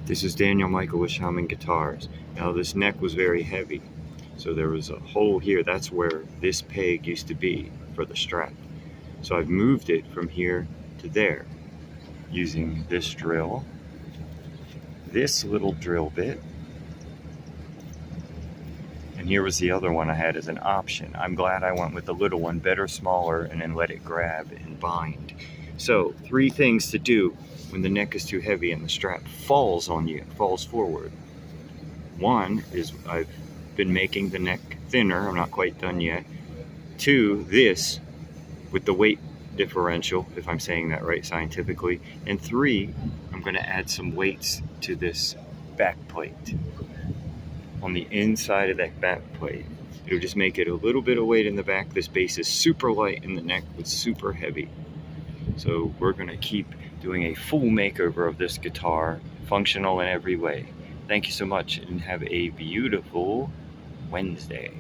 This is Daniel Michael with Shaman Guitars. Now this neck was very heavy, so there was a hole here. That's where this peg used to be for the strap. So I've moved it from here to there using this drill, this little drill bit, and here was the other one I had as an option. I'm glad I went with the little one, better smaller, and then let it grab and bind. So 3 things to do when the neck is too heavy and the strap falls on you, falls forward. One is I've been making the neck thinner. I'm not quite done yet. 2, this with the weight differential, if I'm saying that right scientifically. And 3, I'm going to add some weights to this back plate. On the inside of that back plate, it'll just make it a little bit of weight in the back. This bass is super light and the neck was super heavy. So we're going to keep doing a full makeover of this guitar, functional in every way. Thank you so much and have a beautiful Wednesday.